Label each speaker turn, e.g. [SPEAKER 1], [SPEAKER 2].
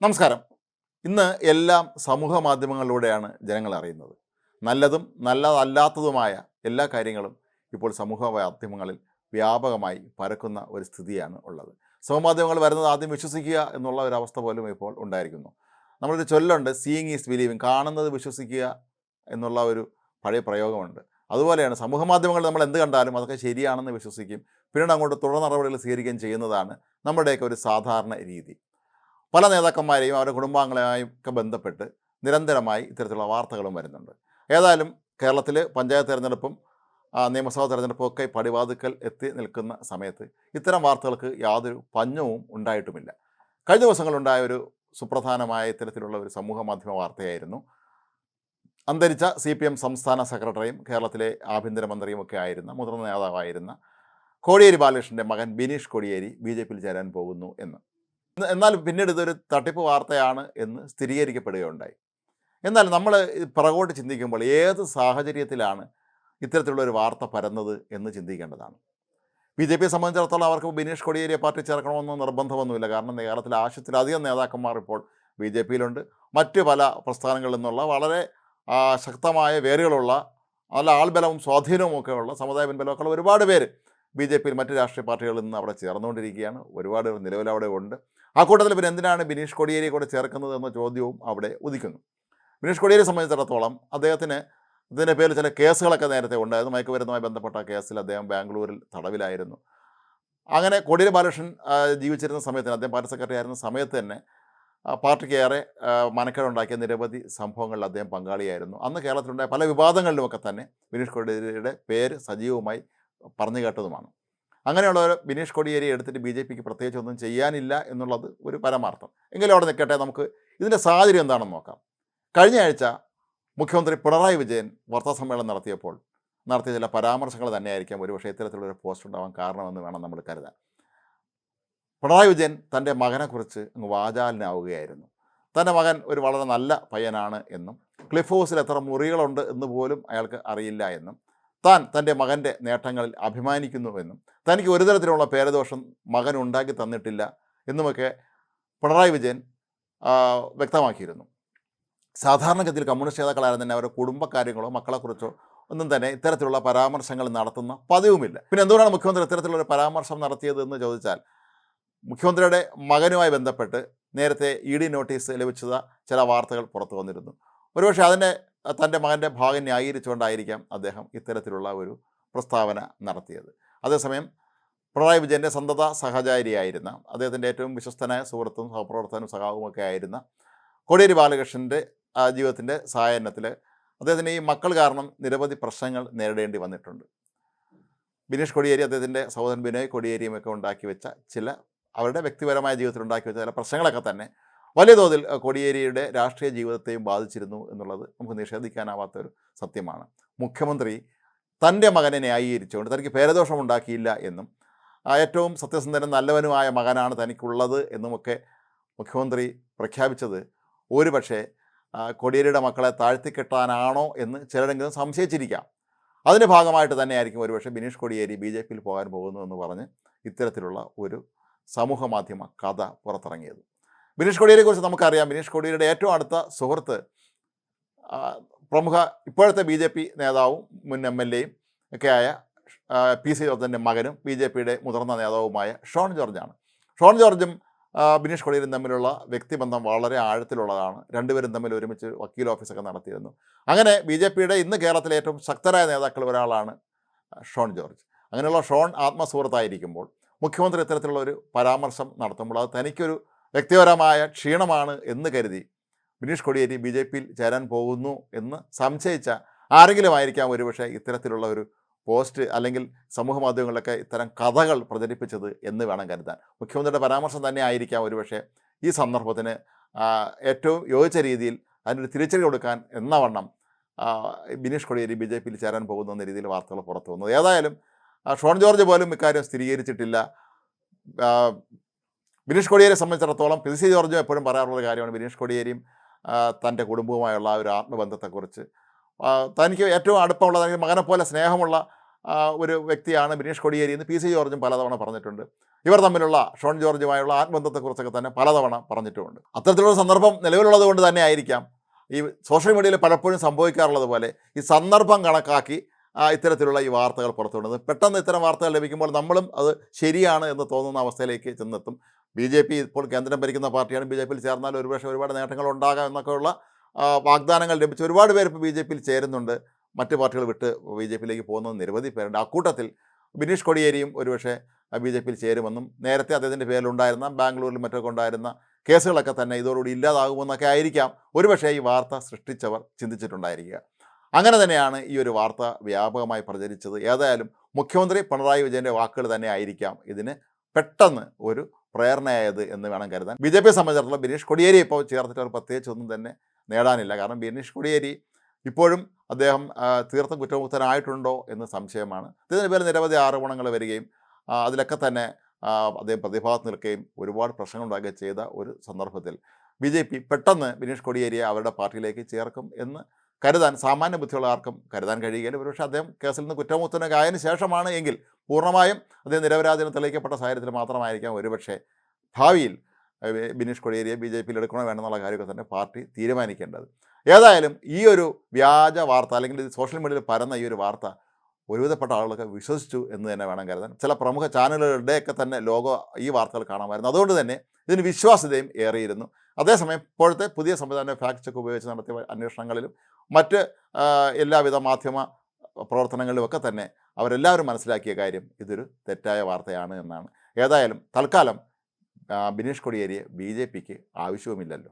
[SPEAKER 1] നമസ്കാരം. ഇന്ന് എല്ലാം സമൂഹ മാധ്യമങ്ങളിലൂടെയാണ് ജനങ്ങൾ അറിയുന്നത്. നല്ലതും നല്ലതല്ലാത്തതുമായ എല്ലാ കാര്യങ്ങളും ഇപ്പോൾ സമൂഹ മാധ്യമങ്ങളിൽ വ്യാപകമായി പരക്കുന്ന ഒരു സ്ഥിതിയാണ് ഉള്ളത്. സമൂഹമാധ്യമങ്ങൾ വരുന്നത് ആദ്യം വിശ്വസിക്കുക എന്നുള്ള ഒരു അവസ്ഥ പോലും ഇപ്പോൾ ഉണ്ടായിരിക്കുന്നു. നമ്മളൊരു ചൊല്ലുണ്ട്, സീയിങ് ഈസ് ബിലീവിങ്, കാണുന്നത് വിശ്വസിക്കുക എന്നുള്ള ഒരു പഴയ പ്രയോഗമുണ്ട്. അതുപോലെയാണ് സമൂഹ മാധ്യമങ്ങൾ നമ്മൾ എന്ത് കണ്ടാലും അതൊക്കെ ശരിയാണെന്ന് വിശ്വസിക്കും, പിന്നീട് അങ്ങോട്ട് തുടർ നടപടികൾ സ്വീകരിക്കുകയും ചെയ്യുന്നതാണ് നമ്മുടെയൊക്കെ ഒരു സാധാരണ രീതി. പല നേതാക്കന്മാരെയും അവരുടെ കുടുംബാംഗങ്ങളെയും ഒക്കെ ബന്ധപ്പെട്ട് നിരന്തരമായി ഇത്തരത്തിലുള്ള വാർത്തകളും വരുന്നുണ്ട്. ഏതായാലും കേരളത്തിൽ പഞ്ചായത്ത് തിരഞ്ഞെടുപ്പും നിയമസഭാ തിരഞ്ഞെടുപ്പും ഒക്കെ പടിവാതിക്കൽ എത്തി നിൽക്കുന്ന സമയത്ത് ഇത്തരം വാർത്തകൾക്ക് യാതൊരു പഞ്ഞവും ഉണ്ടായിട്ടുമില്ല. കഴിഞ്ഞ ദിവസങ്ങളുണ്ടായ ഒരു സുപ്രധാനമായ ഇത്തരത്തിലുള്ള ഒരു സമൂഹ മാധ്യമ വാർത്തയായിരുന്നു അന്തരിച്ച CPM സംസ്ഥാന സെക്രട്ടറിയും കേരളത്തിലെ ആഭ്യന്തരമന്ത്രിയും ഒക്കെ ആയിരുന്ന മുതിർന്ന നേതാവായിരുന്ന കോടിയേരി ബാലകൃഷ്ണൻ്റെ മകൻ ബിനീഷ് കോടിയേരി BJPയിൽ ചേരാൻ പോകുന്നു എന്ന്. എന്നാൽ പിന്നീട് ഇതൊരു തട്ടിപ്പ് വാർത്തയാണ് എന്ന് സ്ഥിരീകരിക്കപ്പെടുകയുണ്ടായി. എന്നാൽ നമ്മൾ പിറകോട്ട് ചിന്തിക്കുമ്പോൾ ഏത് സാഹചര്യത്തിലാണ് ഇത്തരത്തിലുള്ള ഒരു വാർത്ത പരന്നത് എന്ന് ചിന്തിക്കേണ്ടതാണ്. BJPയെ സംബന്ധിച്ചിടത്തോളം അവർക്ക് ബിനീഷ് കോടിയേരിയെ പാർട്ടി ചേർക്കണമെന്ന് നിർബന്ധമൊന്നുമില്ല. കാരണം കേരളത്തിലെ ആവശ്യത്തിലധികം നേതാക്കന്മാർ ഇപ്പോൾ BJPയിലുണ്ട്. മറ്റ് പല പ്രസ്ഥാനങ്ങളിൽ നിന്നുള്ള വളരെ ശക്തമായ വേരുകളുള്ള നല്ല ആൾബലവും സ്വാധീനവും ഒക്കെ ഉള്ള സമുദായ പിൻബലമൊക്കെ ഉള്ള ഒരുപാട് പേര് BJPയിൽ മറ്റ് രാഷ്ട്രീയ പാർട്ടികളിൽ നിന്ന് അവിടെ ചേർന്നുകൊണ്ടിരിക്കുകയാണ്. ഒരുപാട് നിലവിൽ അവിടെ ഉണ്ട്. ആ കൂട്ടത്തിൽ പിന്നെ എന്തിനാണ് ബിനീഷ് കോടിയേരിയെ കൂടെ ചേർക്കുന്നത് എന്ന ചോദ്യവും അവിടെ ഉദിക്കുന്നു. ബിനീഷ് കോടിയേരിയെ സംബന്ധിച്ചിടത്തോളം അദ്ദേഹത്തിന് ഇതിൻ്റെ പേരിൽ ചില കേസുകളൊക്കെ നേരത്തെ ഉണ്ടായിരുന്നു. മയക്കുമരുന്നുമായി ബന്ധപ്പെട്ട കേസിൽ അദ്ദേഹം ബാംഗ്ലൂരിൽ തടവിലായിരുന്നു. അങ്ങനെ കോടിയേരി ബാലകൃഷ്ണൻ ജീവിച്ചിരുന്ന സമയത്തിന്, അദ്ദേഹം പാർട്ടി സെക്രട്ടറി ആയിരുന്ന സമയത്ത് തന്നെ പാർട്ടിക്ക് ഏറെ മനക്കേടുണ്ടാക്കിയ നിരവധി സംഭവങ്ങളിൽ അദ്ദേഹം പങ്കാളിയായിരുന്നു. അന്ന് കേരളത്തിലുണ്ടായ പല വിവാദങ്ങളിലുമൊക്കെ തന്നെ ബിനീഷ് കോടിയേരിയുടെ പേര് സജീവമായി പറഞ്ഞു കേട്ടതുമാണ്. അങ്ങനെയുള്ളവർ ബിനീഷ് കോടിയേരി എടുത്തിട്ട് BJPക്ക് പ്രത്യേകിച്ച് ഒന്നും ചെയ്യാനില്ല എന്നുള്ളത് ഒരു പരമാർത്ഥം. എങ്കിലും അവിടെ നിൽക്കട്ടെ, നമുക്ക് ഇതിൻ്റെ സാഹചര്യം എന്താണെന്ന് നോക്കാം. കഴിഞ്ഞ ആഴ്ച മുഖ്യമന്ത്രി പിണറായി വിജയൻ വാർത്താസമ്മേളനം നടത്തിയ ചില പരാമർശങ്ങൾ തന്നെയായിരിക്കാം ഒരുപക്ഷെ ഇത്തരത്തിലുള്ളൊരു പോസ്റ്റ് ഉണ്ടാവാൻ കാരണമെന്ന് വേണം നമ്മൾ കരുതാൻ. പിണറായി വിജയൻ തൻ്റെ മകനെക്കുറിച്ച് അങ്ങ് വാചാലനാവുകയായിരുന്നു. തൻ്റെ മകൻ ഒരു വളരെ നല്ല പയ്യനാണ് എന്നും ക്ലിഫ് ഹൗസിൽ എത്ര മുറികളുണ്ട് എന്ന് പോലും അയാൾക്ക് അറിയില്ല എന്നും താൻ തൻ്റെ മകൻ്റെ നേട്ടങ്ങളിൽ അഭിമാനിക്കുന്നുവെന്നും തനിക്ക് ഒരു തരത്തിലുള്ള പേരദോഷം മകൻ ഉണ്ടാക്കി തന്നിട്ടില്ല എന്നുമൊക്കെ പിണറായി വിജയൻ വ്യക്തമാക്കിയിരുന്നു. സാധാരണഗതിയിൽ കമ്മ്യൂണിസ്റ്റ് നേതാക്കളായിരുന്നു തന്നെ അവരുടെ കുടുംബകാര്യങ്ങളോ മക്കളെക്കുറിച്ചോ ഒന്നും തന്നെ ഇത്തരത്തിലുള്ള പരാമർശങ്ങൾ നടത്തുന്ന പതിവുമില്ല. പിന്നെ എന്തുകൊണ്ടാണ് മുഖ്യമന്ത്രി ഇത്തരത്തിലുള്ളൊരു പരാമർശം നടത്തിയത് എന്ന് ചോദിച്ചാൽ, മുഖ്യമന്ത്രിയുടെ മകനുമായി ബന്ധപ്പെട്ട് നേരത്തെ ED നോട്ടീസ് ലഭിച്ചത് ചില വാർത്തകൾ പുറത്തു വന്നിരുന്നു. ഒരുപക്ഷെ അതിൻ്റെ തൻ്റെ മകൻ്റെ ഭാഗം ന്യായീകരിച്ചുകൊണ്ടായിരിക്കാം അദ്ദേഹം ഇത്തരത്തിലുള്ള ഒരു പ്രസ്താവന നടത്തിയത്. അതേസമയം പിണറായി വിജയൻ്റെ സന്തത സഹചാരിയായിരുന്ന അദ്ദേഹത്തിൻ്റെ ഏറ്റവും വിശ്വസ്തനായ സുഹൃത്തും സഹപ്രവർത്തകനും സഖാവുമൊക്കെ ആയിരുന്ന കോടിയേരി ബാലകൃഷ്ണൻ്റെ ജീവിതത്തിൻ്റെ സായാഹ്നത്തിൽ അദ്ദേഹത്തിന് ഈ മക്കൾ കാരണം നിരവധി പ്രശ്നങ്ങൾ നേരിടേണ്ടി വന്നിട്ടുണ്ട്. ബിനീഷ് കോടിയേരി അദ്ദേഹത്തിൻ്റെ സഹോദരൻ ബിനോയ് കോടിയേരിയുമൊക്കെ ഉണ്ടാക്കി വെച്ച ചില അവരുടെ വ്യക്തിപരമായ ജീവിതത്തിൽ ഉണ്ടാക്കി വെച്ച ചില പ്രശ്നങ്ങളൊക്കെ തന്നെ വലിയ തോതിൽ കോടിയേരിയുടെ രാഷ്ട്രീയ ജീവിതത്തെയും ബാധിച്ചിരുന്നു എന്നുള്ളത് നമുക്ക് നിഷേധിക്കാനാവാത്തൊരു സത്യമാണ്. മുഖ്യമന്ത്രി തൻ്റെ മകനെ ന്യായീകരിച്ചുകൊണ്ട് തനിക്ക് പേരദോഷം ഉണ്ടാക്കിയില്ല എന്നും ഏറ്റവും സത്യസന്ധനും നല്ലവനുമായ മകനാണ് തനിക്കുള്ളത് എന്നുമൊക്കെ മുഖ്യമന്ത്രി പ്രഖ്യാപിച്ചത് ഒരുപക്ഷെ കോടിയേരിയുടെ മക്കളെ താഴ്ത്തിക്കെട്ടാനാണോ എന്ന് ചിലരെങ്കിലും സംശയിച്ചിരിക്കാം. അതിൻ്റെ ഭാഗമായിട്ട് തന്നെയായിരിക്കും ഒരുപക്ഷെ ബിനീഷ് കോടിയേരി BJPയിൽ പോകാൻ പോകുന്നു എന്ന് പറഞ്ഞ് ഇത്തരത്തിലുള്ള ഒരു സമൂഹ മാധ്യമ കഥ പുറത്തിറങ്ങിയത്. ബിനീഷ് കോടിയേരിയെക്കുറിച്ച് നമുക്കറിയാം. ബിനീഷ് കോടിയേരിയുടെ ഏറ്റവും അടുത്ത സുഹൃത്ത് പ്രമുഖ ഇപ്പോഴത്തെ BJP നേതാവും മുൻ MLAയും ഒക്കെ ആയ PC ജോർജിൻ്റെ മകനും BJPയുടെ മുതിർന്ന നേതാവുമായ ഷോൺ ജോർജാണ്. ഷോൺ ജോർജും ബിനീഷ് കോടിയേരിയും തമ്മിലുള്ള വ്യക്തിബന്ധം വളരെ ആഴത്തിലുള്ളതാണ്. രണ്ടുപേരും തമ്മിൽ ഒരുമിച്ച് വക്കീൽ ഓഫീസൊക്കെ നടത്തിയിരുന്നു. അങ്ങനെ BJPയുടെ ഇന്ന് കേരളത്തിലെ ഏറ്റവും ശക്തരായ നേതാക്കൾ ഒരാളാണ് ഷോൺ ജോർജ്. അങ്ങനെയുള്ള ഷോൺ ആത്മസുഹൃത്തായിരിക്കുമ്പോൾ മുഖ്യമന്ത്രി ഇത്തരത്തിലുള്ള ഒരു പരാമർശം നടത്തുമ്പോൾ അത് തനിക്കൊരു വ്യക്തിപരമായ ക്ഷീണമാണ് എന്ന് കരുതി ബിനീഷ് കോടിയേരി BJPയിൽ ചേരാൻ പോകുന്നു എന്ന് സംശയിച്ച ആരെങ്കിലും ആയിരിക്കാം ഒരുപക്ഷെ ഇത്തരത്തിലുള്ള ഒരു പോസ്റ്റ് അല്ലെങ്കിൽ സമൂഹ മാധ്യമങ്ങളിലൊക്കെ ഇത്തരം കഥകൾ പ്രചരിപ്പിച്ചത് എന്ന് വേണം കരുതാൻ. മുഖ്യമന്ത്രിയുടെ പരാമർശം തന്നെ ആയിരിക്കാം ഒരുപക്ഷെ ഈ സന്ദർഭത്തിന് ഏറ്റവും യോജിച്ച രീതിയിൽ അതിനൊരു തിരിച്ചടി കൊടുക്കാൻ എന്ന വണ്ണം ബിനീഷ് കോടിയേരി BJPയിൽ ചേരാൻ പോകുന്നു എന്ന രീതിയിൽ വാർത്തകൾ പുറത്തു വന്നത്. ഏതായാലും ഷോൺ ജോർജ് പോലും ഇക്കാര്യം സ്ഥിരീകരിച്ചിട്ടില്ല. ബിനീഷ് കോടിയേരിയെ സംബന്ധിച്ചിടത്തോളം PC ജോർജും എപ്പോഴും പറയാറുള്ള കാര്യമാണ് ബിനീഷ് കോടിയേരിയും തൻ്റെ കുടുംബവുമായുള്ള ഒരു ആത്മബന്ധത്തെക്കുറിച്ച്. തനിക്ക് ഏറ്റവും അടുപ്പമുള്ള, തനിക്ക് മകനെപ്പോലെ സ്നേഹമുള്ള ഒരു വ്യക്തിയാണ് ബിനീഷ് കൊടിയേരി എന്ന് PC ജോർജും പലതവണ പറഞ്ഞിട്ടുണ്ട്. ഇവർ തമ്മിലുള്ള ഷോൺ ജോർജുമായുള്ള ആത്മബന്ധത്തെക്കുറിച്ചൊക്കെ തന്നെ പലതവണ പറഞ്ഞിട്ടുമുണ്ട്. അത്തരത്തിലുള്ള സന്ദർഭം നിലവിലുള്ളത് കൊണ്ട് തന്നെ ആയിരിക്കാം ഈ സോഷ്യൽ മീഡിയയിൽ പലപ്പോഴും സംഭവിക്കാറുള്ളത് പോലെ ഈ സന്ദർഭം കണക്കാക്കി ഇത്തരത്തിലുള്ള ഈ വാർത്തകൾ പുറത്തുവിടുന്നത്. പെട്ടെന്ന് ഇത്തരം വാർത്തകൾ ലഭിക്കുമ്പോൾ നമ്മളും അത് ശരിയാണ് എന്ന് തോന്നുന്ന അവസ്ഥയിലേക്ക് ചെന്നെത്തും. BJP ഇപ്പോൾ കേന്ദ്രം ഭരിക്കുന്ന പാർട്ടിയാണ്. BJPയിൽ ചേർന്നാൽ ഒരുപക്ഷെ ഒരുപാട് നേട്ടങ്ങൾ ഉണ്ടാകാം എന്നൊക്കെയുള്ള വാഗ്ദാനങ്ങൾ ലഭിച്ച് ഒരുപാട് പേര് ഇപ്പോൾ BJPയിൽ ചേരുന്നുണ്ട്. മറ്റ് പാർട്ടികൾ വിട്ട് BJPയിലേക്ക് പോകുന്നത് നിരവധി പേരുണ്ട്. അക്കൂട്ടത്തിൽ ബിനീഷ് കൊടിയേരിയും ഒരുപക്ഷെ BJPയിൽ ചേരുമെന്നും നേരത്തെ അദ്ദേഹത്തിൻ്റെ പേരിലുണ്ടായിരുന്ന ബാംഗ്ലൂരിൽ മറ്റൊക്കെ ഉണ്ടായിരുന്ന കേസുകളൊക്കെ തന്നെ ഇതോടുകൂടി ഇല്ലാതാകുമെന്നൊക്കെ ആയിരിക്കാം ഒരുപക്ഷെ ഈ വാർത്ത സൃഷ്ടിച്ചവർ ചിന്തിച്ചിട്ടുണ്ടായിരിക്കുക. അങ്ങനെ തന്നെയാണ് ഈ ഒരു വാർത്ത വ്യാപകമായി പ്രചരിച്ചത്. ഏതായാലും മുഖ്യമന്ത്രി പിണറായി വിജയൻ്റെ വാക്കുകൾ തന്നെ ആയിരിക്കാം ഇതിന് പെട്ടെന്ന് ഒരു പ്രേരണയായത് എന്ന് വേണം കരുതാൻ. BJPയെ സംബന്ധിച്ചിടത്തോളം ബിനീഷ് കൊടിയേരി ഇപ്പോൾ ചേർത്തിട്ട് അവർ പ്രത്യേകിച്ച് ഒന്നും തന്നെ നേടാനില്ല. കാരണം ബിനീഷ് കൊടിയേരി ഇപ്പോഴും അദ്ദേഹം തീർത്തും കുറ്റമുക്തനായിട്ടുണ്ടോ എന്ന് സംശയമാണ്. ഇതിന് പേരിൽ നിരവധി ആരോപണങ്ങൾ വരികയും അതിലൊക്കെ തന്നെ അദ്ദേഹം പ്രതിഭാഗത്ത് നിൽക്കുകയും ഒരുപാട് പ്രശ്നങ്ങളുണ്ടാകുകയും ചെയ്ത ഒരു സന്ദർഭത്തിൽ BJP പെട്ടെന്ന് ബിനീഷ് കൊടിയേരിയെ അവരുടെ പാർട്ടിയിലേക്ക് ചേർക്കും എന്ന് കരുതാൻ സാമാന്യ ബുദ്ധിയുള്ള ആർക്കും കരുതാൻ കഴിയുകയില്ല. ഒരുപക്ഷെ അദ്ദേഹം കേസിൽ നിന്ന് കുറ്റമുക്തനൊക്കെ ആയതിനു ശേഷമാണ് എങ്കിൽ പൂർണ്ണമായും അദ്ദേഹം നിരപരാധിയെന്ന് തെളിയിക്കപ്പെട്ട സാഹചര്യത്തിൽ മാത്രമായിരിക്കാം ഒരുപക്ഷെ ഭാവിയിൽ ബിനീഷ് കൊടിയേരിയെ BJPയിൽ എടുക്കണോ വേണമെന്നുള്ള കാര്യമൊക്കെ തന്നെ പാർട്ടി തീരുമാനിക്കേണ്ടത്. ഏതായാലും ഈ ഒരു വ്യാജ വാർത്ത അല്ലെങ്കിൽ സോഷ്യൽ മീഡിയയിൽ പരന്ന ഈ ഒരു വാർത്ത ഒരുവിധപ്പെട്ട ആളുകളൊക്കെ വിശ്വസിച്ചു എന്ന് തന്നെ വേണം കരുതാൻ. ചില പ്രമുഖ ചാനലുകളുടെയൊക്കെ തന്നെ ലോഗോ ഈ വാർത്തകൾ കാണാമായിരുന്നു. അതുകൊണ്ട് തന്നെ ഇതിന് വിശ്വാസ്യതയും ഏറിയിരുന്നു. അതേസമയം ഇപ്പോഴത്തെ പുതിയ സംവിധാനം ഫാക്ട് ചെക്ക് ഉപയോഗിച്ച് നടത്തിയ അന്വേഷണങ്ങളിലും മറ്റ് എല്ലാവിധ മാധ്യമ പ്രവർത്തനങ്ങളിലുമൊക്കെ തന്നെ അവരെല്ലാവരും മനസ്സിലാക്കിയ കാര്യം ഇതൊരു തെറ്റായ വാർത്തയാണ് എന്നാണ്. ഏതായാലും തൽക്കാലം ബിനീഷ് കൊടിയേരിയെ BJPക്ക് ആവശ്യവുമില്ലല്ലോ.